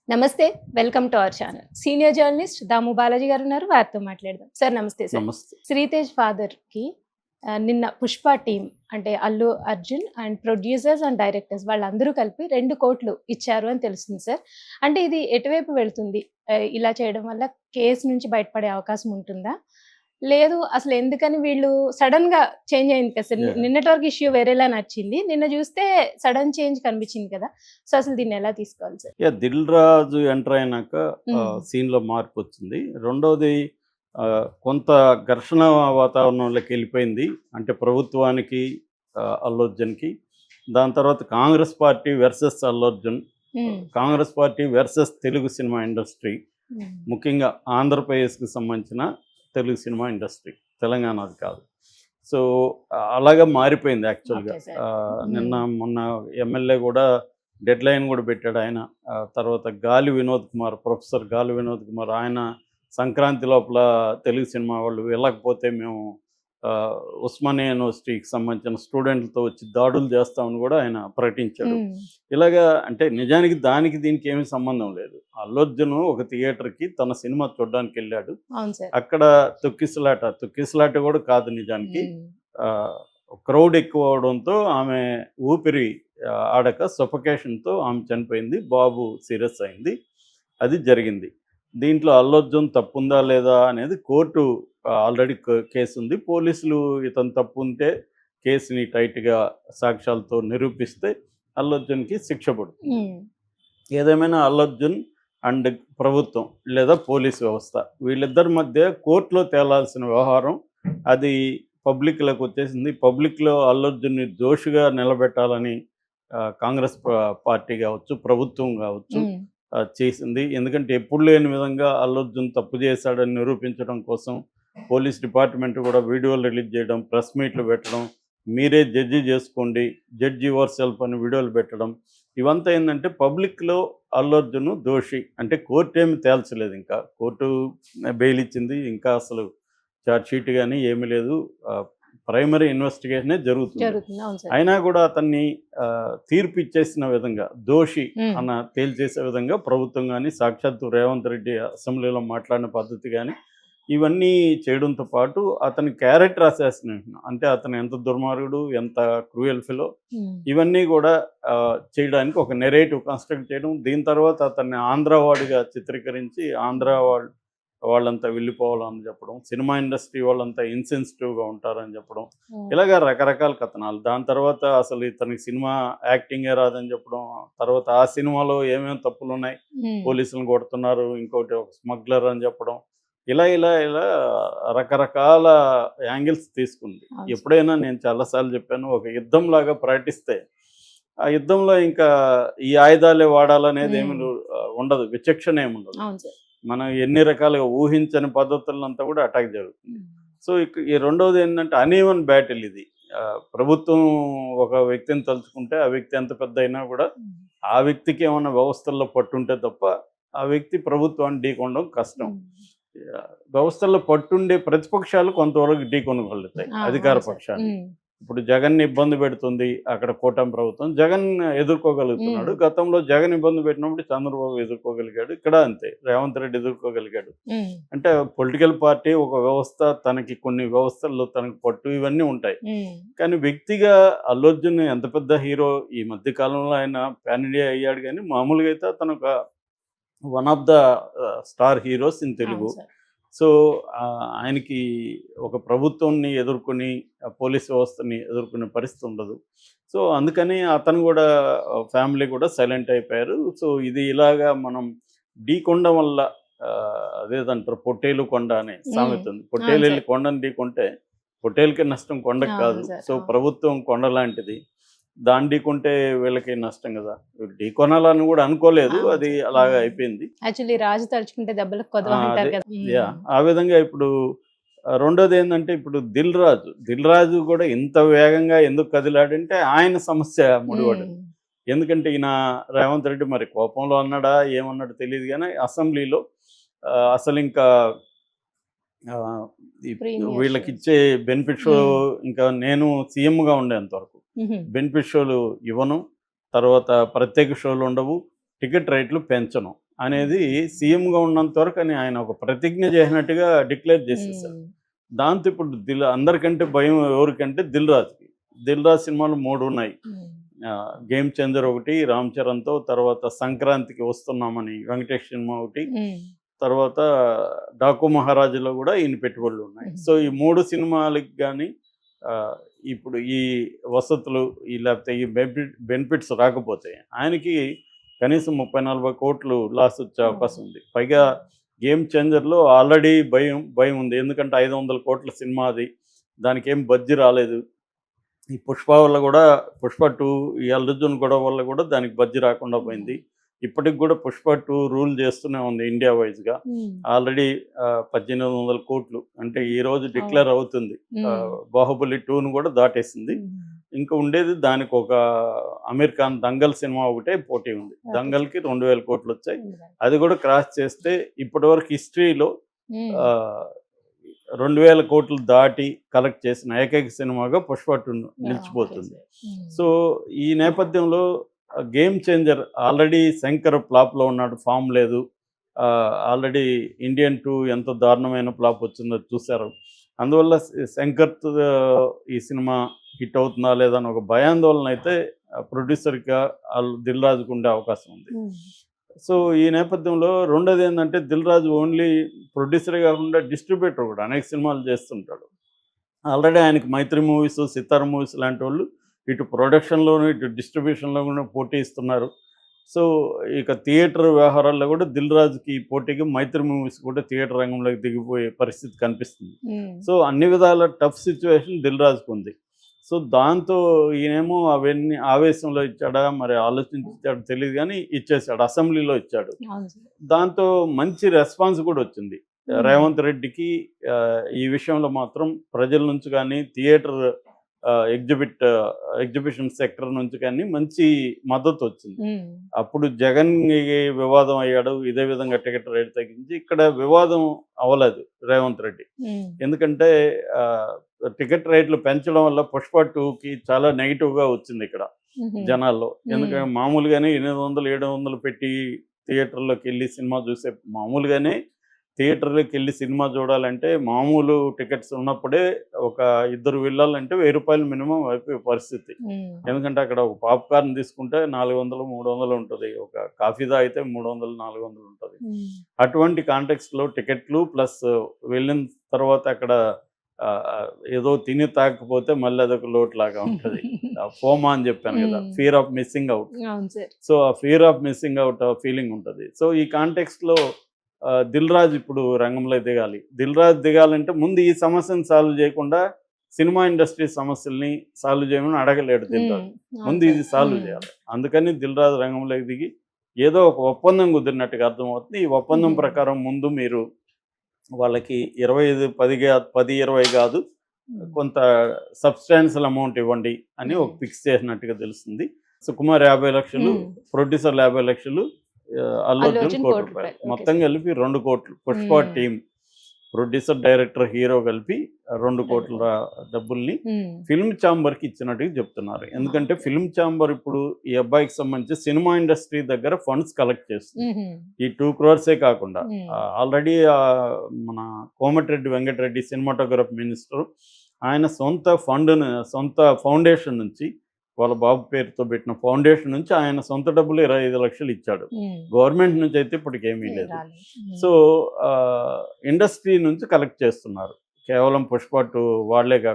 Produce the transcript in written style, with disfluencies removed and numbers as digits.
నమస్తే. Welcome to our channel. Senior journalist Damu Balaji garu ఉన్నారు. వారితో మాట్లాడదాం. సార్ నమస్తే సార్. నమస్తే. శ్రీతేజ్ ఫాదర్‌కి నిన్న 'పుష్ప' టీమ్ అంటే Allu Arjun and producers and directors వాళ్ళందరూ కలిపి 2,00,00,000 ఇచ్చారు అని తెలుస్తుంది సార్. అంటే ఇది ఎటువైపు వెళ్తుంది? ఇలా చేయడం వల్ల కేస్ నుంచి బయటపడే అవకాశం ఉంటుందా? లేదు అసలు ఎందుకని వీళ్ళు సడెన్‌గా చేంజ్ అయింది కదా సార్. యాహ్! నిన్నటి వరకు ఇష్యూ వేరేలా నడిచింది. నిన్న చూస్తే సడెన్ చేంజ్ కనిపించింది కదా! సో అసలు దీన్ని ఎలా తీసుకోవాలి sir? Yeah! 'Dil Raju' enter అయినాక హ్మ్. సీన్‌లో మార్పొచ్చింది. రెండోది కొంత ఘర్షణ వాతావరణంలోకి వెళ్ళిపోయింది. అంటే ప్రభుత్వానికి, అల్లు అర్జున్‌కి. దాని తర్వాత కాంగ్రెస్ పార్టీ వర్సెస్ అల్లు అర్జున్. హ్మ్. Congress party versus Telugu cinema industry. హ్మ్. ముఖ్యంగా ఆంధ్రప్రదేశ్‌కి సంబంధించిన తెలుగు సినిమా ఇండస్ట్రీ. తెలంగాణది కాదు. సో, అలాగా మారిపోయింది యాక్చువల్‌గా. Okay sir. నిన్న హ్మ్. మొన్న ఎమ్మెల్యే గూడా డెడ్‌లైన్ గూడా పెట్టాడు ఆయన. తర్వాత గాలి వినోద్ కుమార్, ప్రొఫెసర్ గాలి వినోద్ కుమార్ ఆయన సంక్రాంతి లోపల తెలుగు సినిమా వాళ్ళు వెళ్ళకపోతే మేము ఉస్మానియా యూనివర్సిటీకి సంబంధించిన స్టూడెంట్లతో వచ్చి దాడులు చేస్తామని గూడా ఆయన ప్రకటించాడు. హ్మ్. ఇలాగా అంటే నిజానికి దానికి దీనికి ఏమీ సంబంధం లేదు. అల్లు అర్జున్ ఒక థియేటర్‌కి తన సినిమా చూడ్డానికెళ్ళాడు. అవును సార్. అక్కడ తొక్కిసలాట గూడా కాదు నిజానికి. హ్మ్. ఆహ్, క్రౌడ్ ఎక్కువ అవ్వడంతో ఆమె ఊపిరి ఆడక సఫోకేషన్‌తో ఆమె చనిపోయింది. బాబు సీరియస్ అయింది. అది జరిగింది. దీంట్లో అల్లు అర్జున్ తప్పుందా లేదా అనేది కోర్టు ఆల్రెడీ కేసుంది. పోలీసులు ఇతను తప్పుంటే కేసుని టైట్‌గా సాక్ష్యాలతో నిరూపిస్తే అల్లు అర్జున్‌కి శిక్ష పడుతుంది. హ్మ్. ఏదేమైనా అల్లు అర్జున్ అండ్ ప్రభుత్వం లేదా పోలీస్ వ్యవస్థ వీళ్ళిద్దరి మధ్య కోర్టులో తేలాల్సిన వ్యవహారం అది పబ్లిక్‌లోకి వచ్చేసింది. పబ్లిక్‌లో అల్లు అర్జున్‌ని దోషిగా నిలబెట్టాలని కాంగ్రెస్ పార్టీ కావచ్చు, ప్రభుత్వం కావచ్చు హ్మ్. చేసింది. ఎందుకంటే ఎప్పుడు లేని విధంగా అల్లు అర్జున్ తప్పు చేశాడని నిరూపించడం కోసం పోలీస్ డిపార్ట్మెంట్ కూడా వీడియోలు రిలీజ్ చేయడం, ప్రెస్ మీట్లు పెట్టడం, మీరే జడ్జి చేసుకోండి, జడ్జ్ యువర్ సెల్ఫ్ అని వీడియోలు పెట్టడం. ఇవంతా ఏందంటే పబ్లిక్‌లో అల్లు అర్జున్ దోషి. అంటే కోర్ట్ ఏమి తేల్చలేదు ఇంకా. కోర్టు బెయిల్ ఇచ్చింది. ఇంకా అసలు చార్జ్ షీట్ గాని ఏమీ లేదు. ప్రైమరీ ఇన్వెస్టిగేషనే జరుగుతుంది. జరుగుతుంది. అవును సార్. అయినా కూడా అతన్ని తీర్పు ఇచ్చేసిన విధంగా దోషి హ్మ్. అన్న తేల్చేసే విధంగా ప్రభుత్వం గాని, సాక్షాత్తు రేవంత్ రెడ్డి అసెంబ్లీలో మాట్లాడిన పద్ధతి గాని, ఇవన్నీ చేయడంతో పాటు అతని క్యారెక్టర్ అసాసినేషన్ అంటే అతను ఎంత దుర్మార్గుడు, ఎంత క్రూయల్ ఫెలో హ్మ్. ఇవన్నీ గూడా చేయడానికి ఒక నెరేటివ్ కన్‌స్ట్రక్ట్ చేయడం. దీని తర్వాత అతన్ని ఆంధ్ర వాడిగా చిత్రీకరించి ఆంధ్ర వాళ్ళంతా వెళ్ళిపోవాలని చెప్పడం. సినిమా ఇండస్ట్రీ వాళ్ళంతా ఇన్‌సెన్సిటివ్‌గా ఉంటారని చెప్పడం. హ్మ్. ఇలాగ రకరకాల కథనాలు. దాని తర్వాత అసలు ఇతనికి సినిమా యాక్టింగే రాదని చెప్పడం. తర్వాత ఆ సినిమాలో ఏమేమి తప్పులున్నాయి, హ్మ్. పోలీసులను కొడుతున్నారు, ఇంకోటి ఒక స్మగ్లర్ అని చెప్పడం. ఇలా రకరకాల యాంగిల్స్ తీసుకుంది. అవును సార్. ఎప్పుడైనా నేను చాలా సార్లు చెప్పాను. ఒక యుద్ధంలాగా ప్రకటిస్తే, ఆ యుద్ధంలో ఇంకా ఈ ఆయుధాలే వాడాలనేది ఏమి హ్మ్. ఉండదు. విచక్షణ ఏముండదు. అవును సార్. మనం ఎన్ని రకాలుగా ఊహించని పద్ధతులంతా కూడా అటాక్ జరుగుతుంది. హ్మ్. సో, ఈ రెండోది ఏంటంటే అనీవెన్ బ్యాటిల్ ఇది. ప్రభుత్వం ఒక వ్యక్తిని తలుచుకుంటే, ఆ వ్యక్తి ఎంత పెద్దయినా కూడా, హ్మ్. ఆ వ్యక్తికి ఏమన్నా వ్యవస్థల్లో పట్టుంటే తప్ప, ఆ వ్యక్తి ప్రభుత్వాన్ని ఢీకొనడం కష్టం. హ్మ్. వ్యవస్థల్లో పట్టుండే ప్రతిపక్షాలు కొంతవరకు ఢీకొనగలుగుతాయి ఆ! అధికార అవును సార్. పక్షాన్ని. హ్మ్. ఇప్పుడు జగన్‌ని ఇబ్బంది పెడుతుంది అక్కడ కూటమి ప్రభుత్వం. జగన్ హ్మ్. ఎదుర్కోగలుగుతున్నాడు. గతంలో జగన్ ఇబ్బంది పెట్టినప్పుడు చంద్రబాబు ఎదుర్కోగలిగాడు. ఇక్కడ అంతే. రేవంత్ రెడ్డి ఎదుర్కోగలిగాడు. హ్మ్. అంటే పొలిటికల్ పార్టీ ఒక వ్యవస్థ తనకి కొన్ని వ్యవస్థల్లో తనకు పట్టు ఇవన్నీ ఉంటాయి. హ్మ్. కానీ వ్యక్తిగా అల్లు అర్జున్ ఎంత పెద్ద హీరో ఈ మధ్య కాలంలో ఆయన పాన్ ఇండియా అయ్యాడు గానీ మామూలుగా అయితే అతను ఒక one of the star heroes in Telugu. అవును సార్. సో, ఆయనకి ఒక ప్రభుత్వాన్ని ఎదుర్కొని, పోలీస్ వ్యవస్థని ఎదుర్కొనే పరిస్థితి ఉండదు. సో, అందుకని అతను గూడా ఫ్యామిలీ గూడా సైలెంట్ అయిపోయారు. సో, ఇది ఇలాగా మనం ఢీకొనడం వల్ల అదేదంటారు పొట్టేలు కొండ అనే హ్మ్. సామెత ఉంది. అవును పొట్టేలెళ్లి సార్. కొండను ఢీకొంటే, పొట్టేలుకే నష్టం కొండకి అవును కాదు. సార్. సో, అవును. ప్రభుత్వం కొండ లాంటిది. దాన్ని ఢీకొంటే వీళ్ళకి నష్టం గదా! ఢీకొనాలని గూడా అనుకోలేదు. అవును అది సార్. అలాగా అయిపోయింది. యాక్చువల్లీ రాజు తలుచుకుంటే దెబ్బలకు ఆ! కొదవ అదే. అంటారు కదా! హ్మ్. యాహ్! ఆ విధంగా ఇప్పుడు రెండోదేందంటే ఇప్పుడు 'దిల్ రాజు' గూడా ఇంత వేగంగా ఎందుకు కదిలాడంటే ఆయన సమస్య హ్మ్. ముడిపడింది. ఎందుకంటే ఈయన రేవంత్ రెడ్డి మరి కోపంలో అన్నాడా, ఏమన్నాడో తెలీదు గానీ అసెంబ్లీలో అసలింకా ఆహ్, ఈ ప్రీమియర్ షోస్. వీళ్ళకిచ్చే బెనిఫిట్ షో హ్మ్. ఇంకా నేను సీఎంగా ఉండేంత వరకు హుహు. బెనిఫిట్ షోలు ఇవ్వను. తర్వాత ప్రత్యేక షోలుండవు. టికెట్ రేట్లు పెంచను. అనేది సీఎంగా ఉన్నంత వరకు అని ఆయన ఒక ప్రతిజ్ఞ చేసినట్టుగా డిక్లేర్ చేసేసారు. దాంతో ఇప్పుడు అందరికంటే భయం ఎవరికంటే దిల్ రాజు సినిమాలు 3 ఉన్నాయి. గేమ్ చేంజర్ ఒకటి రామ్ చరణ్తో, తర్వాత సంక్రాంతికి వస్తున్నామని వెంకటేష్ సినిమా ఒకటి, తర్వాత డాకు మహారాజులో కూడా ఈయన పెట్టుబడులు ఉన్నాయి. సో ఈ 3 సినిమాలకి కానీ ఇప్పుడు ఈ వసతులు లేకపోతే ఈ బెనిఫిట్స్ రాకపోతే ఆయనకి కనీసం 30-40 కోట్లు లాస్ వచ్చే అవకాశం ఉంది. పైగా గేమ్ చేంజర్లో ఆల్రెడీ భయం ఉంది. ఎందుకంటే 500 కోట్ల సినిమా అది, దానికి ఏం బడ్జెట్ రాలేదు. ఈ పుష్ప వల్ల కూడా, పుష్ప 2 ఈ అల్లు అర్జున్ గొడవ వల్ల కూడా దానికి బడ్జెట్ రాకుండా పోయింది. ఇప్పటికి కూడా పుష్ప 2 రూల్ చేస్తూనే ఉంది ఇండియా వైజ్గా. ఆల్రెడీ 1800 కోట్లు అంటే ఈ రోజు డిక్లేర్ అవుతుంది. బాహుబలి 2ను కూడా దాటేసింది. ఇంకా ఉండేది దానికి ఒక అమీర్ ఖాన్ దంగల్ సినిమా ఒకటే పోటీ ఉంది. దంగల్కి 2000 కోట్లు వచ్చాయి. అది కూడా క్రాస్ చేస్తే ఇప్పటివరకు హిస్టరీలో 2000 కోట్లు దాటి కలెక్ట్ చేసిన ఏకైక సినిమాగా పుష్ప 2 నిలిచిపోతుంది. సో ఈ నేపథ్యంలో గేమ్ చేంజర్ ఆల్రెడీ శంకర్ ఫ్లాప్లో ఉన్నాడు, ఫామ్ లేదు. ఆల్రెడీ ఇండియన్ 2 ఎంత దారుణమైన ఫ్లాప్ వచ్చిందో చూశారు. అందువల్ల శంకర్ ఈ సినిమా హిట్ అవుతుందా లేదా అని ఒక భయాందోళన అయితే ప్రొడ్యూసర్గా దిల్ రాజుకు ఉండే అవకాశం ఉంది. సో ఈ నేపథ్యంలో రెండోది ఏంటంటే దిల్ రాజు ఓన్లీ ప్రొడ్యూసరే కాకుండా డిస్ట్రిబ్యూటర్ కూడా అనేక సినిమాలు చేస్తుంటాడు. ఆల్రెడీ ఆయనకి మైత్రి మూవీస్, సితార్ మూవీస్ లాంటి వాళ్ళు ఇటు ప్రొడక్షన్లోనూ ఇటు డిస్ట్రిబ్యూషన్లో కూడా పోటీ ఇస్తున్నారు. సో ఇక థియేటర్ వ్యవహారాల్లో కూడా దిల్ రాజుకి పోటీగా మైత్రి మూవీస్ కూడా థియేటర్ రంగంలోకి దిగిపోయే పరిస్థితి కనిపిస్తుంది. సో అన్ని విధాల టఫ్ సిచ్యువేషన్ దిల్ రాజుకు ఉంది. సో దాంతో ఈయనేమో అవన్నీ ఆవేశంలో ఇచ్చాడా మరి ఆలోచించి ఇచ్చాడు తెలియదు, కానీ ఇచ్చేసాడు, అసెంబ్లీలో ఇచ్చాడు. దాంతో మంచి రెస్పాన్స్ కూడా వచ్చింది రేవంత్ రెడ్డికి. ఈ విషయంలో మాత్రం ప్రజల నుంచి కానీ థియేటర్ ఎగ్జిబిషన్ సెక్టర్ నుంచి కానీ మంచి మద్దతు వచ్చింది. అప్పుడు జగన్ వివాదం అయ్యాడు, ఇదే విధంగా టికెట్ రేట్ తగ్గించి. ఇక్కడ వివాదం అవ్వలేదు రేవంత్ రెడ్డి, ఎందుకంటే టికెట్ రేట్లు పెంచడం వల్ల పుష్ప 2కి చాలా నెగిటివ్గా వచ్చింది ఇక్కడ జనాల్లో. ఎందుకంటే మామూలుగానే 800-700 పెట్టి థియేటర్లోకి వెళ్ళి సినిమా చూసే, మామూలుగానే థియేటర్లోకి వెళ్ళి సినిమా చూడాలంటే మామూలు టికెట్స్ ఉన్నప్పుడే ఒక 2 వెళ్ళాలంటే 1000 రూపాయలు మినిమం అయిపోయే పరిస్థితి. ఎందుకంటే అక్కడ ఒక పాప్కార్న్ తీసుకుంటే 400-300 ఉంటుంది, ఒక కాఫీ తాగితే 300-400 ఉంటుంది. అటువంటి కాంటెక్స్ట్లో టికెట్లు ప్లస్ వెళ్ళిన తర్వాత అక్కడ ఏదో తిని తాకపోతే మళ్ళీ అదొక లోటు లాగా ఉంటుంది. ఫోమా అని చెప్పాను కదా, fear of missing out. So ఆ fear of missing out feeling ఉంటుంది. సో ఈ కాంటెక్స్ట్లో దిల్ రాజు ఇప్పుడు రంగంలో దిగాలి. దిల్ రాజు దిగాలంటే ముందు ఈ సమస్యను సాల్వ్ చేయకుండా సినిమా ఇండస్ట్రీ సమస్యల్ని సాల్వ్ చేయమని అడగలేడు దిల్ రాజు, ముందు ఇది సాల్వ్ చేయాలి. అందుకని దిల్ రాజు రంగంలోకి దిగి ఏదో ఒక ఒప్పందం కుదిరినట్టుగా అర్థమవుతుంది. ఈ ఒప్పందం ప్రకారం ముందు మీరు వాళ్ళకి 10-20 కాదు, కొంత సబ్స్టాన్షియల్ అమౌంట్ ఇవ్వండి అని ఒక ఫిక్స్ చేసినట్టుగా తెలుస్తుంది. సుకుమార్ 50 లక్షలు, ప్రొడ్యూసర్లు 50 లక్షలు, అల్లు అర్జున్ 1 కోటి రూపాయలు, మొత్తం కలిపి 2 కోట్లు. Pushpa team producer, director, hero కలిపి 2 కోట్ల డబ్బుల్ని ఫిల్మ్ ఛాంబర్కి ఇచ్చినట్టుగా చెప్తున్నారు. ఎందుకంటే ఫిల్మ్ ఛాంబర్ ఇప్పుడు ఈ అబ్బాయికి సంబంధించి సినిమా ఇండస్ట్రీ దగ్గర ఫండ్స్ కలెక్ట్ చేస్తుంది. ఈ 2 crores కాకుండా ఆల్రెడీ మన కోమటిరెడ్డి వెంకటరెడ్డి సినిమాటోగ్రఫీ మినిస్టర్, ఆయన సొంత ఫౌండేషన్ నుంచి, వాళ్ళ బాబు పేరుతో పెట్టిన ఫౌండేషన్ నుంచి ఆయన సొంత డబ్బులు 25 లక్షలు ఇచ్చాడు. గవర్నమెంట్ నుంచి అయితే ఇప్పటికేమీ లేదు. సో ఇండస్ట్రీ నుంచి కలెక్ట్ చేస్తున్నారు, కేవలం పుష్ప 2 వాళ్లే కాకుండా.